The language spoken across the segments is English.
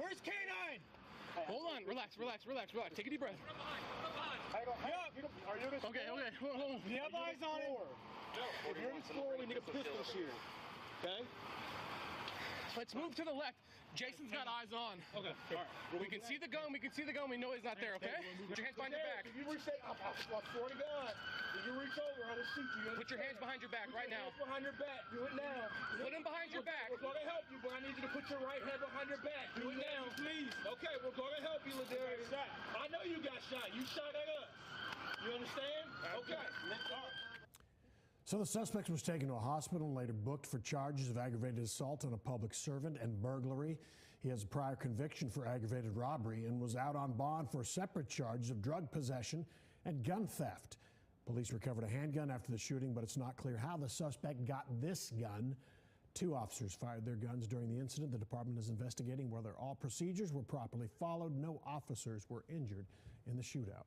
Where's K9? Hold on, relax. Take a deep breath. Are you the Okay. Hold on. You have eyes on it? No. If you're the score, we need a pistol shooter. Okay? Let's move to the left. Jason's got eyes on. Okay. All right. We can see the gun. We know he's not there, okay? Put your hands behind your back. If you reach, I swear to God, if you reach over, I will shoot you. Put your hands behind your back right now. Put your hands behind your back. Do it now. Put them behind your back. We're going to help you, but I need you to put your right hand behind your back. Do it now, please. Okay, we're going to help you, Ladarius. I know you got shot. You shot at us. You understand? Okay. All right. So the suspect was taken to a hospital and later booked for charges of aggravated assault on a public servant and burglary. He has a prior conviction for aggravated robbery and was out on bond for separate charges of drug possession and gun theft. Police recovered a handgun after the shooting, but it's not clear how the suspect got this gun. 2 officers fired their guns during the incident. The department is investigating whether all procedures were properly followed. No officers were injured in the shootout.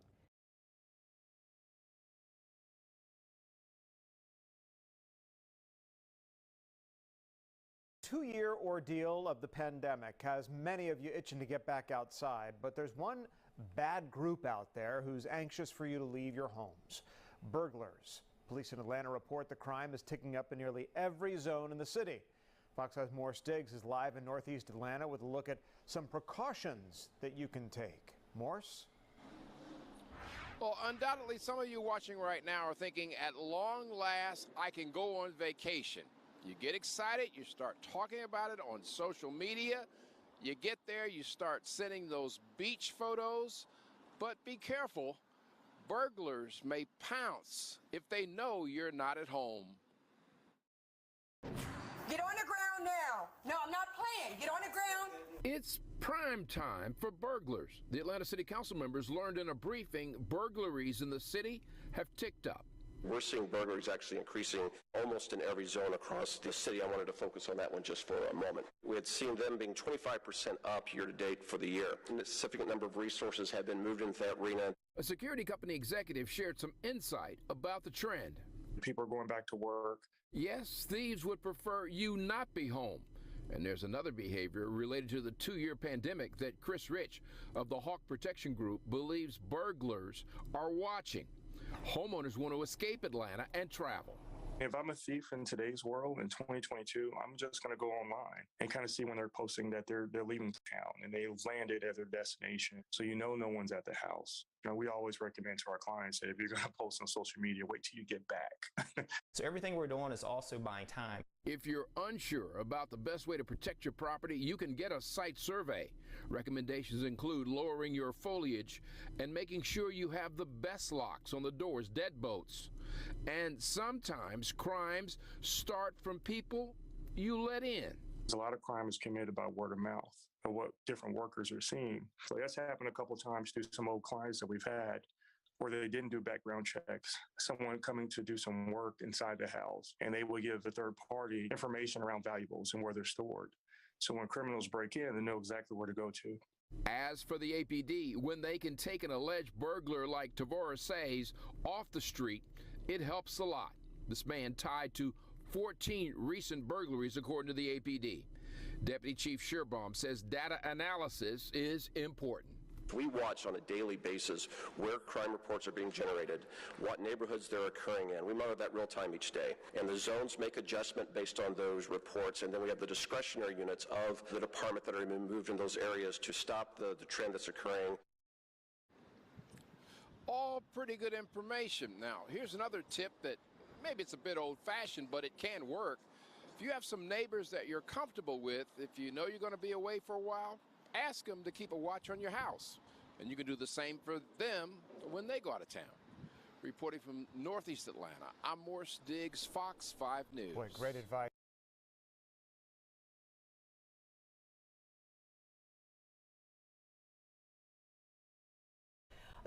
Two-year ordeal of the pandemic has many of you itching to get back outside, but there's one bad group out there who's anxious for you to leave your homes: burglars. Police in Atlanta report the crime is ticking up in nearly every zone in the city. Fox 5's Morris Diggs is live in Northeast Atlanta with a look at some precautions that you can take. Morris? Well, undoubtedly, some of you watching right now are thinking, at long last, I can go on vacation. You get excited, you start talking about it on social media. You get there, you start sending those beach photos. But be careful, burglars may pounce if they know you're not at home. Get on the ground now. No, I'm not playing. Get on the ground. It's prime time for burglars. The Atlanta City Council members learned in a briefing burglaries in the city have ticked up. We're seeing burglaries actually increasing almost in every zone across the city. I wanted to focus on that one just for a moment. We had seen them being 25% up year to date for the year. And a significant number of resources have been moved into that arena. A security company executive shared some insight about the trend. People are going back to work. Yes, thieves would prefer you not be home. And there's another behavior related to the 2-year pandemic that Chris Rich of the Hawk Protection Group believes burglars are watching. Homeowners want to escape Atlanta and travel. If I'm a thief in today's world in 2022, I'm just going to go online and kind of see when they're posting that they're leaving town and they landed at their destination. So no one's at the house. We always recommend to our clients that if you're going to post on social media, wait till you get back. So everything we're doing is also buying time. If you're unsure about the best way to protect your property, you can get a site survey. Recommendations include lowering your foliage and making sure you have the best locks on the doors, deadbolts. And sometimes crimes start from people you let in. A lot of crime is committed by word of mouth of what different workers are seeing. So that's happened a couple of times to some old clients that we've had where they didn't do background checks. Someone coming to do some work inside the house, and they will give the third party information around valuables and where they're stored. So when criminals break in, they know exactly where to go to. As for the APD, when they can take an alleged burglar like Tavares says off the street, it helps a lot. This man tied to 14 recent burglaries, according to the APD. Deputy Chief Shearbaum says data analysis is important. We watch on a daily basis where crime reports are being generated, what neighborhoods they're occurring in. We monitor that real time each day. And the zones make adjustment based on those reports. And then we have the discretionary units of the department that are being moved in those areas to stop the trend that's occurring. All pretty good information. Now, here's another tip that maybe it's a bit old-fashioned, but it can work. If you have some neighbors that you're comfortable with, if you know you're going to be away for a while, ask them to keep a watch on your house. And you can do the same for them when they go out of town. Reporting from Northeast Atlanta, I'm Morris Diggs, Fox 5 News. Boy, great advice.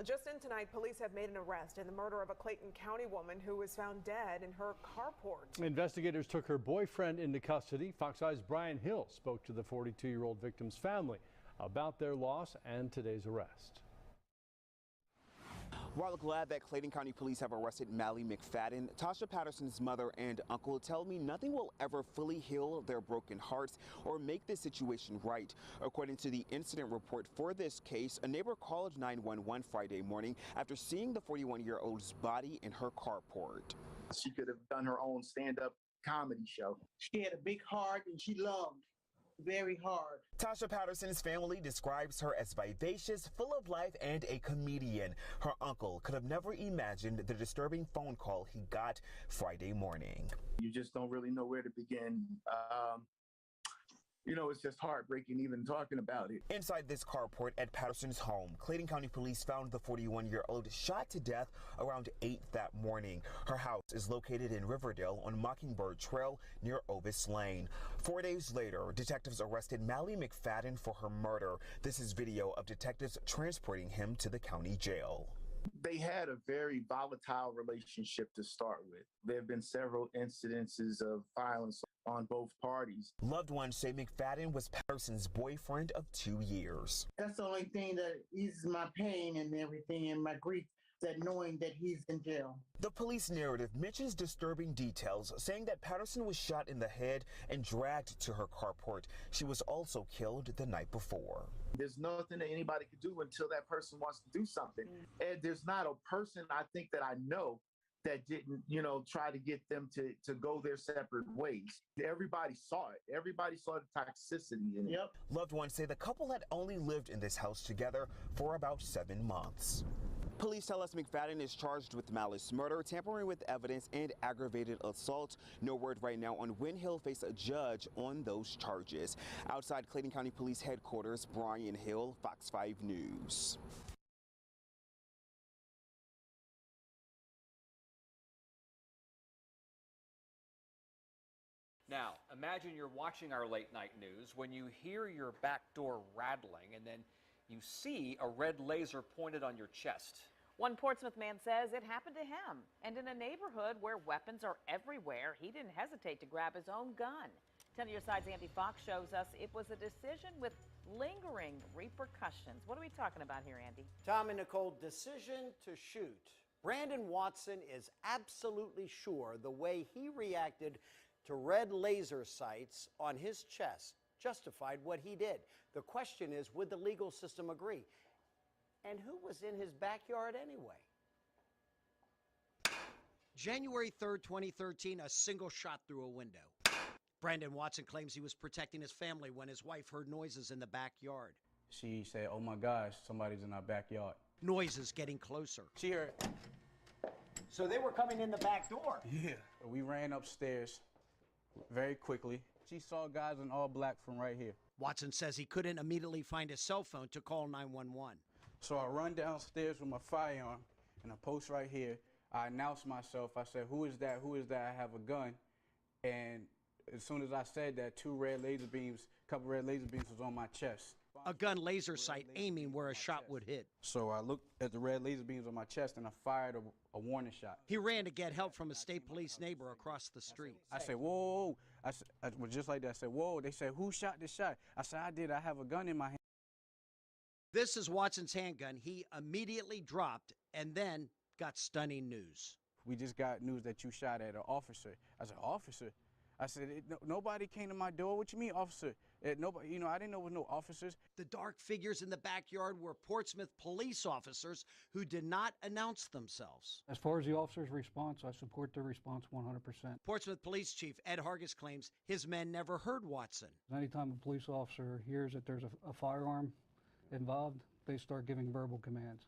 Just in tonight, police have made an arrest in the murder of a Clayton County woman who was found dead in her carport. Investigators took her boyfriend into custody. Fox 5's Brian Hill spoke to the 42-year-old victim's family about their loss and today's arrest. While glad that Clayton County Police have arrested Mally McFadden, Tasha Patterson's mother and uncle tell me nothing will ever fully heal their broken hearts or make this situation right. According to the incident report for this case, a neighbor called 911 Friday morning after seeing the 41-year-old's body in her carport. She could have done her own stand-up comedy show. She had a big heart and she loved very hard. Tasha Patterson's family describes her as vivacious, full of life, and a comedian. Her uncle could have never imagined the disturbing phone call he got Friday morning. You just don't really know where to begin. You know, it's just heartbreaking even talking about it. Inside this carport at Patterson's home, Clayton County Police found the 41-year-old shot to death around 8 that morning. Her house is located in Riverdale on Mockingbird Trail near Ovis Lane. 4 days later, detectives arrested Mally McFadden for her murder. This is video of detectives transporting him to the county jail. They had a very volatile relationship to start with. There have been several incidences of violence on both parties. Loved ones say McFadden was Patterson's boyfriend of 2 years. That's the only thing that eases my pain and everything and my grief, that knowing that he's in jail. The police narrative mentions disturbing details, saying that Patterson was shot in the head and dragged to her carport. She was also killed the night before. There's nothing that anybody could do until that person wants to do something. And there's not a person I think that I know that didn't, try to get them to go their separate ways. Everybody saw it. Everybody saw the toxicity in it. Yep. Loved ones say the couple had only lived in this house together for about 7 months. Police tell us McFadden is charged with malice murder, tampering with evidence, and aggravated assault. No word right now on when he'll face a judge on those charges. Outside Clayton County Police Headquarters, Brian Hill, Fox 5 News. Now, imagine you're watching our late night news when you hear your back door rattling and then you see a red laser pointed on your chest. One Portsmouth man says it happened to him, and in a neighborhood where weapons are everywhere, he didn't hesitate to grab his own gun. 10 on your side's Andy Fox shows us it was a decision with lingering repercussions. What are we talking about here, Andy? Tom and Nicole, decision to shoot. Brandon Watson is absolutely sure the way he reacted to red laser sights on his chest justified what he did. The question is, would the legal system agree? And who was in his backyard anyway? January 3rd, 2013, a single shot through a window. Brandon Watson claims he was protecting his family when his wife heard noises in the backyard. She said, "Oh my gosh, somebody's in our backyard." Noises getting closer. She heard. So they were coming in the back door? Yeah. We ran upstairs very quickly. She saw guys in all black from right here. Watson says he couldn't immediately find his cell phone to call 911. So I run downstairs with my firearm and I post right here. I announce myself. I said, "Who is that? Who is that? I have a gun." And as soon as I said that, a couple red laser beams was on my chest. A gun laser sight aiming where a shot would hit. So I looked at the red laser beams on my chest and I fired a warning shot. He ran to get help from a state police neighbor across the street. I said, "Whoa." I was just like that. I said, "Whoa." They said, "Who shot this shot?" I said, "I did. I have a gun in my hand." This is Watson's handgun. He immediately dropped and then got stunning news. "We just got news that you shot at an officer." I said, "Officer?" I said, "Nobody came to my door." "What you mean, officer?" Nobody, I didn't know there was no officers. The dark figures in the backyard were Portsmouth police officers who did not announce themselves. As far as the officer's response, I support their response 100%. Portsmouth Police Chief Ed Hargis claims his men never heard Watson. Anytime a police officer hears that there's a firearm involved, they start giving verbal commands.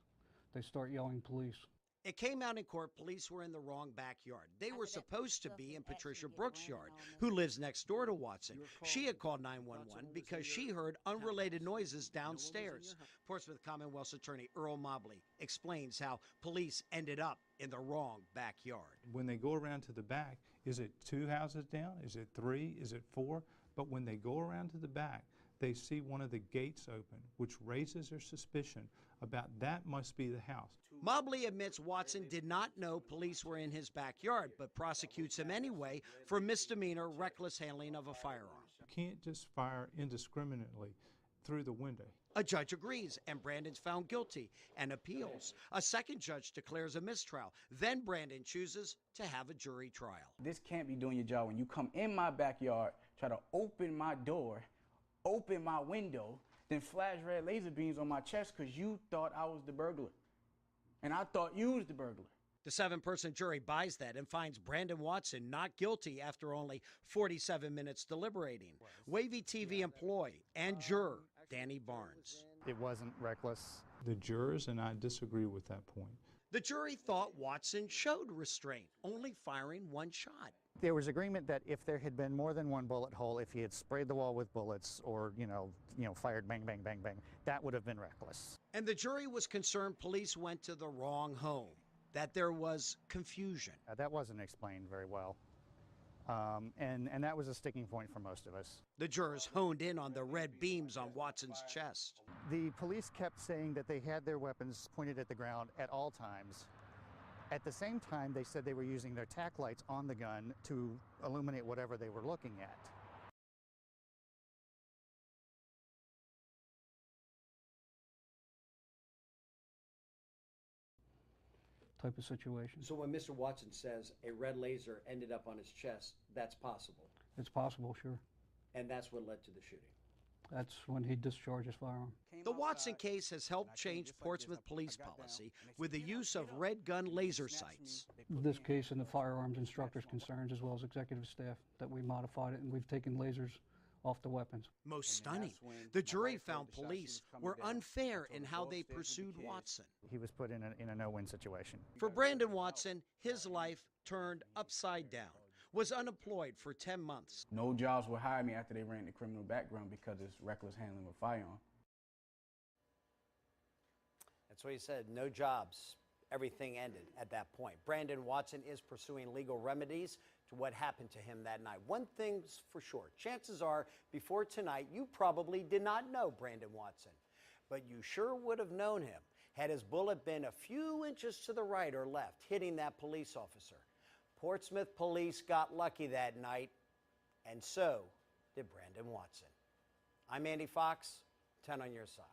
They start yelling police. It came out in court police were in the wrong backyard. They were supposed to be in Patricia Brooks' yard, who lives next door to Watson. She had called 911 because she heard unrelated noises downstairs. Portsmouth Commonwealth's attorney Earl Mobley explains how police ended up in the wrong backyard. When they go around to the back, is it 2 houses down? Is it 3? Is it 4? But when they go around to the back, they see one of the gates open, which raises their suspicion about that must be the house. Mobley admits Watson did not know police were in his backyard, but prosecutes him anyway for misdemeanor reckless handling of a firearm. You can't just fire indiscriminately through the window. A judge agrees, and Brandon's found guilty and appeals. A second judge declares a mistrial. Then Brandon chooses to have a jury trial. This can't be doing your job when you come in my backyard, try to open my door, open my window, then flash red laser beams on my chest because you thought I was the burglar. And I thought you was the burglar. The 7-person jury buys that and finds Brandon Watson not guilty after only 47 minutes deliberating. Wavy TV employee and juror Danny Barnes. It wasn't reckless. The jurors and I disagree with that point. The jury thought Watson showed restraint, only firing one shot. There was agreement that if there had been more than one bullet hole, if he had sprayed the wall with bullets or, fired bang, bang, bang, bang, that would have been reckless. And the jury was concerned police went to the wrong home, that there was confusion. That wasn't explained very well. And that was a sticking point for most of us. The jurors honed in on the red beams on Watson's chest. The police kept saying that they had their weapons pointed at the ground at all times. At the same time, they said they were using their tack lights on the gun to illuminate whatever they were looking at. Type of situation. So when Mr. Watson says a red laser ended up on his chest, that's possible. It's possible, sure. And that's what led to the shooting. That's when he discharged his firearm. The Watson case has helped change Portsmouth police policy with the use of red gun laser sights. This case and the firearms instructor's concerns, as well as executive staff, that we modified it and we've taken lasers off the weapons. Most stunning, the jury found police were unfair in how they pursued Watson. He was put in a no-win situation. For Brandon Watson, his life turned upside down. Was unemployed for 10 months. No jobs would hire me after they ran the criminal background because it's reckless handling of a firearm. That's what he said, no jobs. Everything ended at that point. Brandon Watson is pursuing legal remedies to what happened to him that night. One thing's for sure, chances are before tonight you probably did not know Brandon Watson, but you sure would have known him had his bullet been a few inches to the right or left, hitting that police officer. Portsmouth police got lucky that night, and so did Brandon Watson. I'm Andy Fox, 10 on your side.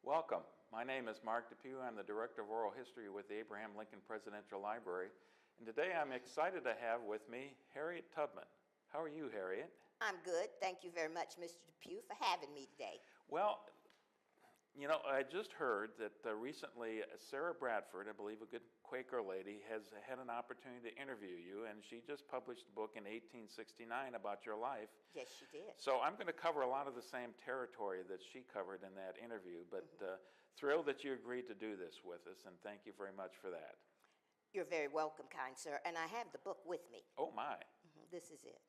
Welcome. My name is Mark Depew. I'm the Director of Oral History with the Abraham Lincoln Presidential Library. And today I'm excited to have with me Harriet Tubman. How are you, Harriet? I'm good. Thank you very much, Mr. Depew, for having me today. Well, I just heard that recently Sarah Bradford, I believe a good Quaker lady, has had an opportunity to interview you, and she just published a book in 1869 about your life. Yes, she did. So I'm going to cover a lot of the same territory that she covered in that interview, but thrilled that you agreed to do this with us, and thank you very much for that. You're very welcome, kind sir, and I have the book with me. Oh, my. This is it.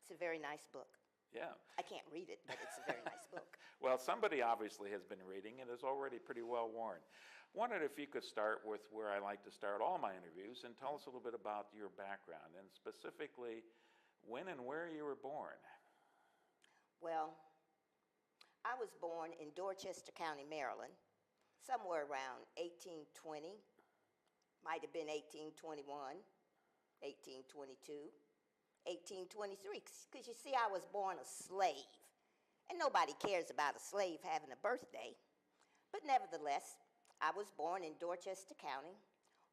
It's a very nice book. Yeah. I can't read it, but it's a very nice book. Well, somebody obviously has been reading it, is already pretty well worn. Wondered if you could start with where I like to start all my interviews and tell us a little bit about your background and specifically when and where you were born. Well, I was born in Dorchester County, Maryland, somewhere around 1820, might have been 1821, 1822. 1823, because you see, I was born a slave, and nobody cares about a slave having a birthday. But nevertheless, I was born in Dorchester County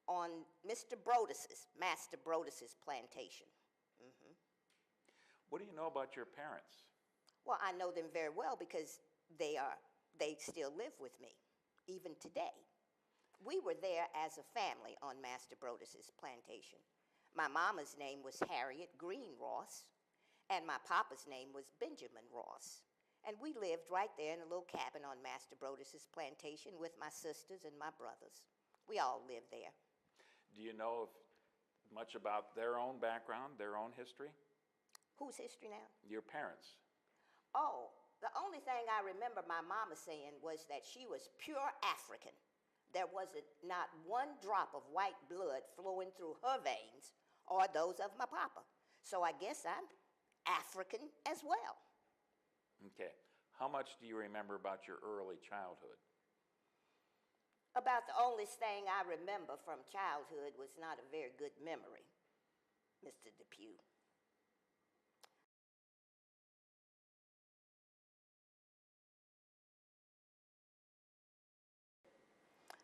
on Master Brodus's plantation. What do you know about your parents? Well, I know them very well because they still live with me, even today. We were there as a family on Master Brodus's plantation. My mama's name was Harriet Green Ross, and my papa's name was Benjamin Ross. And we lived right there in a little cabin on Master Brodus's plantation with my sisters and my brothers. We all lived there. Do you know much about their own background, their own history? Whose history now? Your parents. Oh, the only thing I remember my mama saying was that she was pure African. There wasn't not one drop of white blood flowing through her veins or those of my papa. So I guess I'm African as well. Okay. How much do you remember about your early childhood? About the only thing I remember from childhood was not a very good memory, Mr. Depew.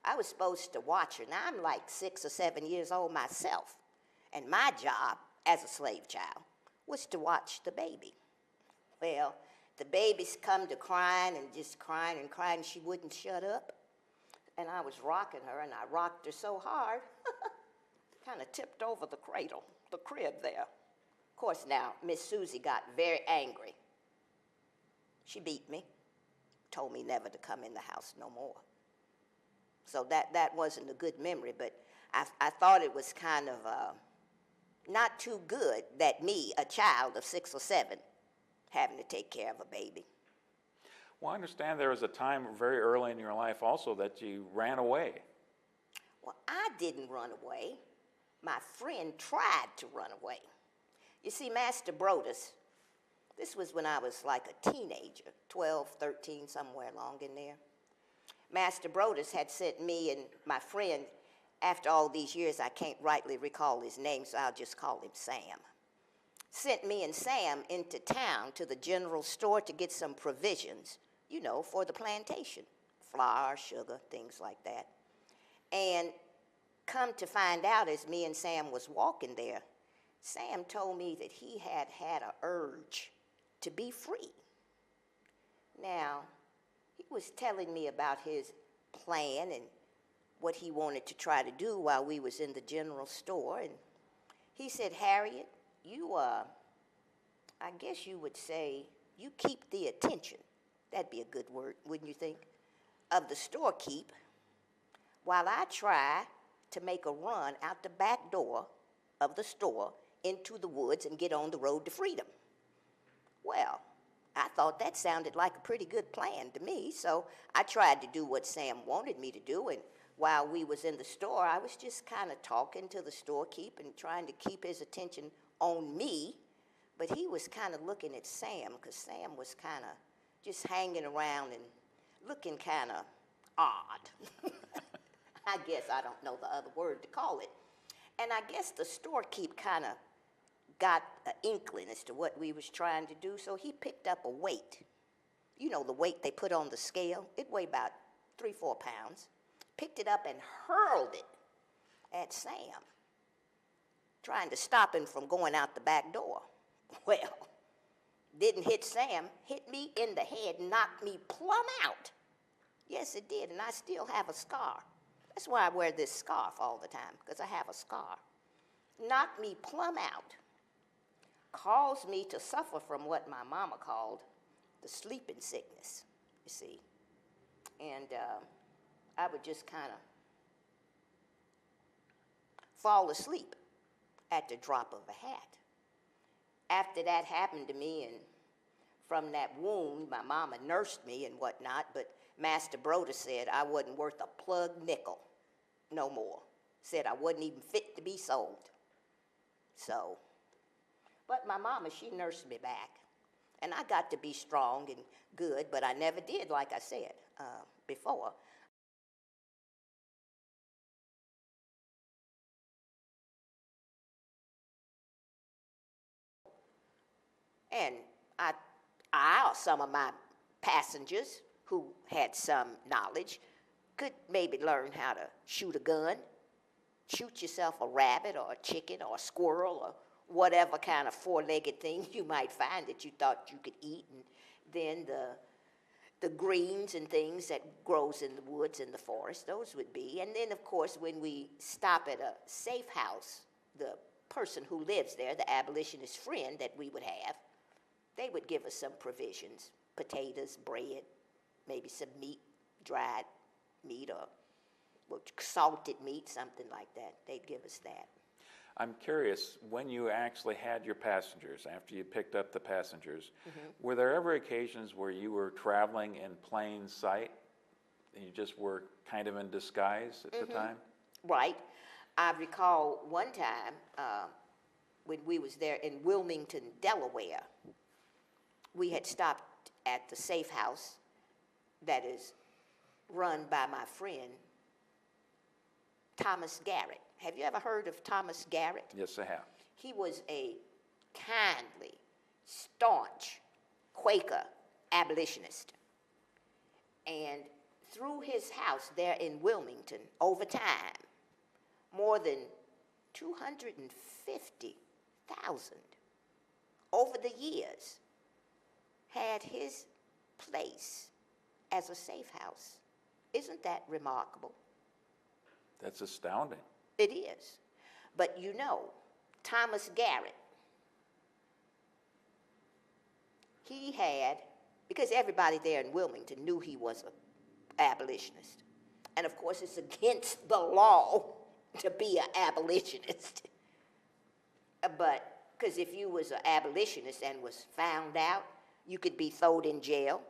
I was supposed to watch her. Now, I'm like 6 or 7 years old myself, and my job as a slave child was to watch the baby. Well, the baby's come to crying and just crying and crying. She wouldn't shut up, and I was rocking her, and I rocked her so hard, kind of tipped over the cradle, the crib there. Of course, now, Miss Susie got very angry. She beat me, told me never to come in the house no more. So that wasn't a good memory, but I thought it was kind of not too good that me, a child of 6 or 7, having to take care of a baby. Well, I understand there was a time very early in your life also that you ran away. Well, I didn't run away. My friend tried to run away. You see, Master Brodus, this was when I was like a teenager, 12, 13, somewhere along in there. Master Brodus had sent me and my friend, after all these years, I can't rightly recall his name, so I'll just call him Sam. Sent me and Sam into town to the general store to get some provisions, you know, for the plantation. Flour, sugar, things like that. And come to find out, as me and Sam was walking there, Sam told me that he had had an urge to be free. Now, he was telling me about his plan and what he wanted to try to do while we was in the general store. And he said, Harriet, you, I guess you would say, you keep the attention. That'd be a good word, wouldn't you think? Of the storekeep, while I try to make a run out the back door of the store into the woods and get on the road to freedom. Well, I thought that sounded like a pretty good plan to me, so I tried to do what Sam wanted me to do, and while we was in the store, I was just kind of talking to the storekeep and trying to keep his attention on me, but he was kind of looking at Sam, because Sam was kind of just hanging around and looking kind of odd. I guess I don't know the other word to call it. And I guess the storekeep kind of got an inkling as to what we was trying to do, so he picked up a weight. You know, the weight they put on the scale. It weighed about 3-4 pounds. Picked it up and hurled it at Sam, trying to stop him from going out the back door. Well, didn't hit Sam, hit me in the head, knocked me plumb out. Yes, it did, and I still have a scar. That's why I wear this scarf all the time, because I have a scar. Knocked me plumb out. Caused me to suffer from what my mama called the sleeping sickness, you see. And I would just kind of fall asleep at the drop of a hat. After that happened to me, and from that wound, my mama nursed me and whatnot, but Master Brodus said I wasn't worth a plug nickel no more. Said I wasn't even fit to be sold. So, but my mama, she nursed me back. And I got to be strong and good, but I never did, like I said before. And I or some of my passengers who had some knowledge could maybe learn how to shoot a gun, shoot yourself a rabbit or a chicken or a squirrel or whatever kind of four-legged thing you might find that you thought you could eat, and then the greens and things that grows in the woods and the forest, those would be. And then, of course, when we stop at a safe house, the person who lives there, the abolitionist friend that we would have, they would give us some provisions, potatoes, bread, maybe some meat, dried meat, or salted meat, something like that. They'd give us that. I'm curious, when you actually had your passengers, after you picked up the passengers, were there ever occasions where you were traveling in plain sight you just were kind of in disguise at the time? Right. I recall one time when we was there in Wilmington, Delaware, we had stopped at the safe house that is run by my friend Thomas Garrett. Have you ever heard of Thomas Garrett? Yes, I have. He was a kindly, staunch Quaker abolitionist. And through his house there in Wilmington, over time, more than 250,000 over the years had his place as a safe house. Isn't that remarkable? That's astounding. It is. But you know, Thomas Garrett, he had, because everybody there in Wilmington knew he was an abolitionist. And of course, it's against the law to be an abolitionist. But, because if you was an abolitionist and was found out, you could be thrown in jail,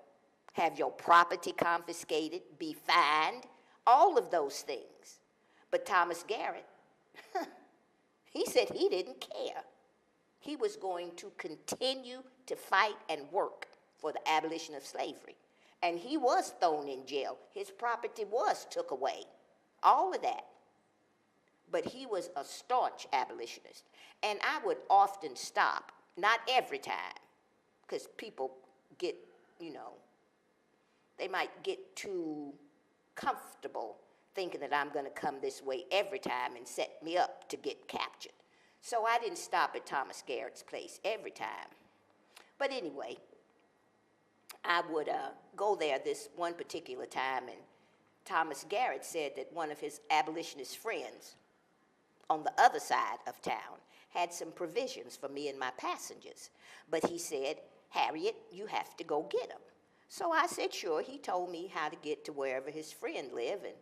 have your property confiscated, be fined, all of those things. But Thomas Garrett, he said he didn't care. He was going to continue to fight and work for the abolition of slavery. And he was thrown in jail. His property was took away, all of that. But he was a staunch abolitionist. And I would often stop, not every time, because people get, you know, they might get too comfortable thinking that I'm going to come this way every time and set me up to get captured. So I didn't stop at Thomas Garrett's place every time. But anyway, I would go there this one particular time, and Thomas Garrett said that one of his abolitionist friends on the other side of town had some provisions for me and my passengers. But he said, Harriet, you have to go get them. So I said, sure. He told me how to get to wherever his friend lived, and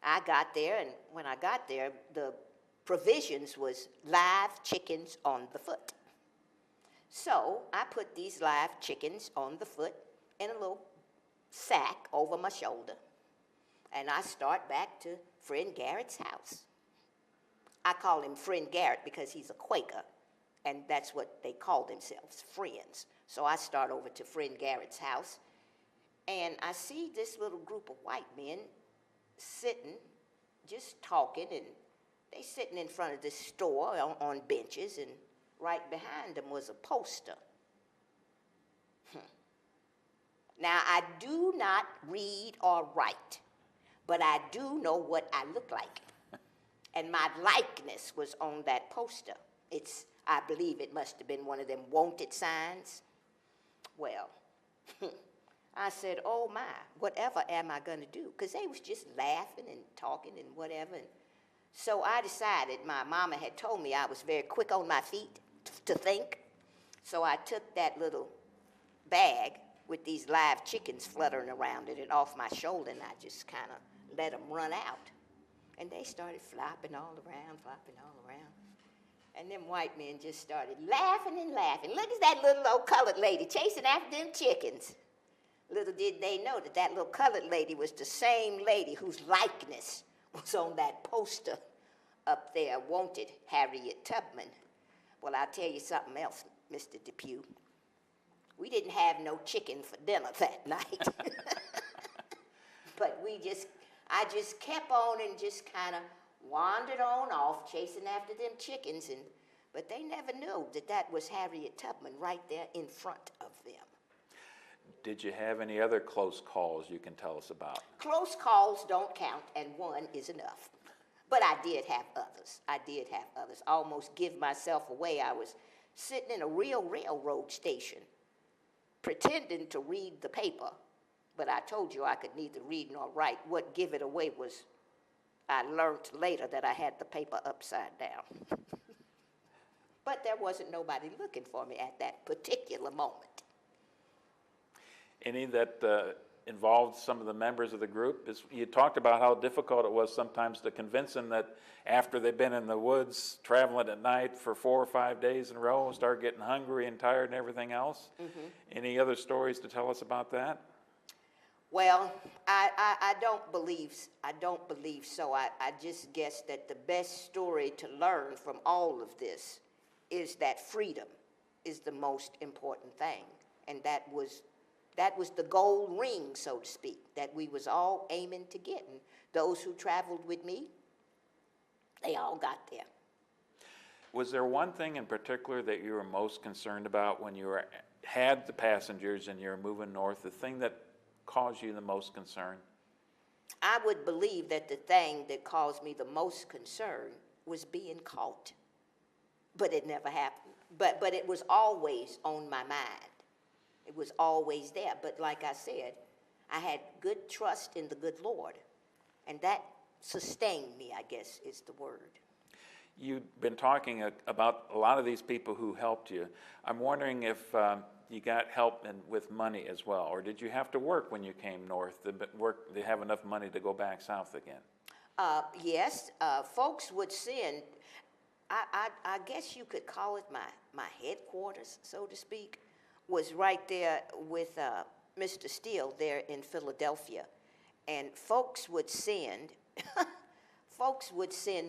I got there, and when I got there, the provisions was live chickens on the foot. So I put these live chickens on the foot in a little sack over my shoulder, and I start back to friend Garrett's house. I call him Friend Garrett because he's a Quaker, and that's what they call themselves, friends. So I start over to Friend Garrett's house, and I see this little group of white men sitting, just talking, and they sitting in front of this store on benches, and right behind them was a poster. Now, I do not read or write, but I do know what I look like. And my likeness was on that poster. I believe it must have been one of them wanted signs. Well, I said, oh my, whatever am I going to do? Because they was just laughing and talking and whatever. And so I decided, my mama had told me I was very quick on my feet to think. So I took that little bag with these live chickens fluttering around it and off my shoulder, and I just kind of let them run out. And they started flopping all around. And them white men just started laughing and laughing. Look at that little old colored lady chasing after them chickens. Little did they know that that little colored lady was the same lady whose likeness was on that poster up there, wanted Harriet Tubman. Well, I'll tell you something else, Mr. Depew. We didn't have no chicken for dinner that night. But I just kept on and just kind of wandered on off, chasing after them chickens, but they never knew that that was Harriet Tubman right there in front of them. Did you have any other close calls you can tell us about? Close calls don't count, and one is enough. But I did have others. I almost give myself away. I was sitting in a real railroad station, pretending to read the paper, but I told you I could neither read nor write. What give it away was I learned later that I had the paper upside down. But there wasn't nobody looking for me at that particular moment. Any that involved some of the members of the group? You talked about how difficult it was sometimes to convince them that after they've been in the woods traveling at night for 4 or 5 days in a row and start getting hungry and tired and everything else. Mm-hmm. Any other stories to tell us about that? Well, I don't believe so. I just guess that the best story to learn from all of this is that freedom is the most important thing, and that was the gold ring, so to speak, that we was all aiming to get. And those who traveled with me, they all got there. Was there one thing in particular that you were most concerned about when you had the passengers and you were moving north, the thing that caused you the most concern? I would believe that the thing that caused me the most concern was being caught. But it never happened. But it was always on my mind. It was always there. But like I said, I had good trust in the good Lord. And that sustained me, I guess, is the word. You've been talking about a lot of these people who helped you. I'm wondering if you got help with money as well, or did you have to work when you came north to have enough money to go back south again? Yes, folks would send, I guess you could call it my headquarters, so to speak, was right there with Mr. Steele there in Philadelphia. And folks would send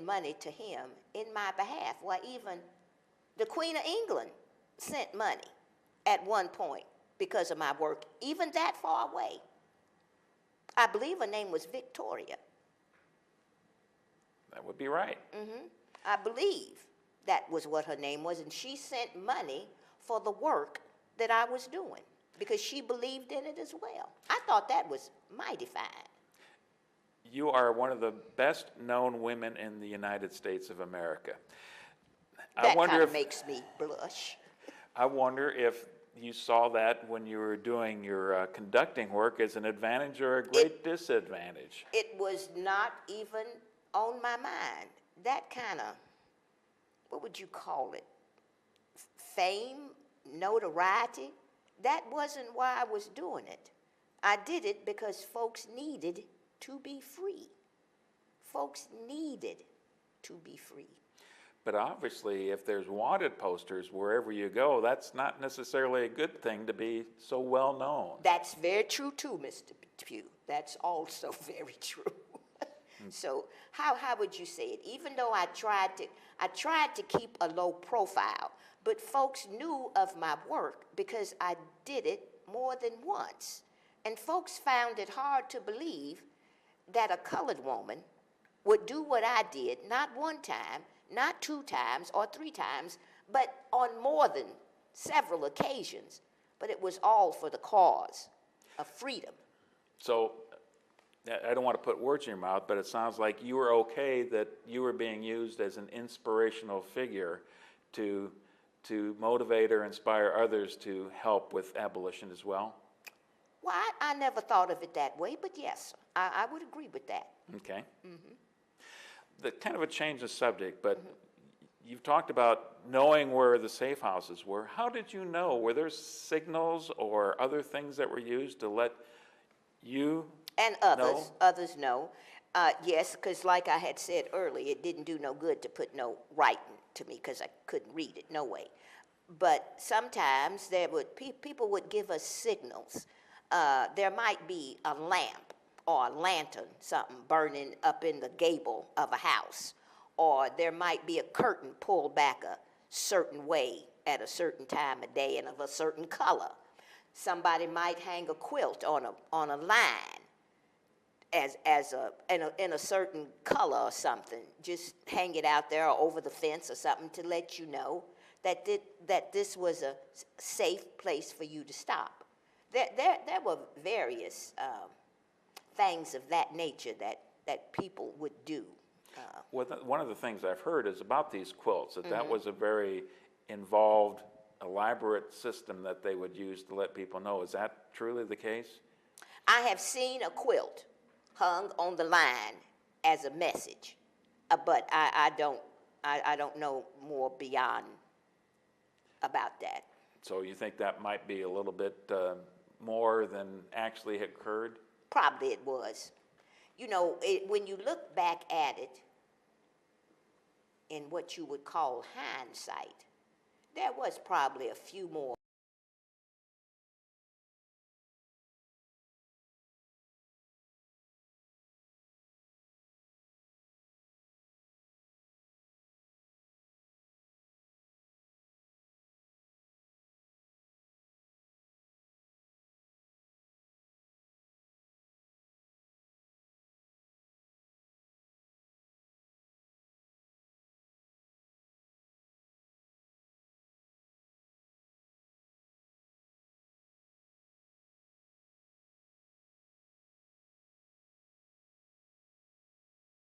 money to him in my behalf. Well, even the Queen of England sent money at one point because of my work, even that far away. I believe her name was Victoria. That would be right. I believe that was what her name was, and she sent money for the work that I was doing because she believed in it as well. I thought that was mighty fine. You are one of the best known women in the United States of America. That kind of makes me blush. I wonder if you saw that when you were doing your conducting work as an advantage or a great disadvantage. It was not even on my mind. That kind of, what would you call it? Fame, notoriety. That wasn't why I was doing it. I did it because folks needed to be free. Folks needed to be free. But obviously, if there's wanted posters wherever you go, that's not necessarily a good thing to be so well known. That's very true too, Mr. Pugh. That's also very true. So how would you say it? Even though I tried to keep a low profile, but folks knew of my work because I did it more than once. And folks found it hard to believe that a colored woman would do what I did, not one time, not 2 times or 3 times, but on more than several occasions. But it was all for the cause of freedom. So I don't want to put words in your mouth, but it sounds like you were okay that you were being used as an inspirational figure to motivate or inspire others to help with abolition as well? Well, I never thought of it that way, but yes, I would agree with that. Okay. The kind of a change of subject, but you've talked about knowing where the safe houses were. How did you know? Were there signals or other things that were used to let you and others know? Yes, because like I had said earlier, it didn't do no good to put no writing to me because I couldn't read it, no way. But sometimes people would give us signals. There might be a lamp or a lantern, something burning up in the gable of a house, or there might be a curtain pulled back a certain way at a certain time of day and of a certain color. Somebody might hang a quilt on a line in a certain color or something. Just hang it out there or over the fence or something to let you know that this was a safe place for you to stop. There were various things of that nature that people would do. Well, one of the things I've heard is about these quilts, that was a very involved, elaborate system that they would use to let people know. Is that truly the case? I have seen a quilt hung on the line as a message, but I don't know more beyond about that. So you think that might be a little bit more than actually occurred? Probably it was. You know, when you look back at it in what you would call hindsight, there was probably a few more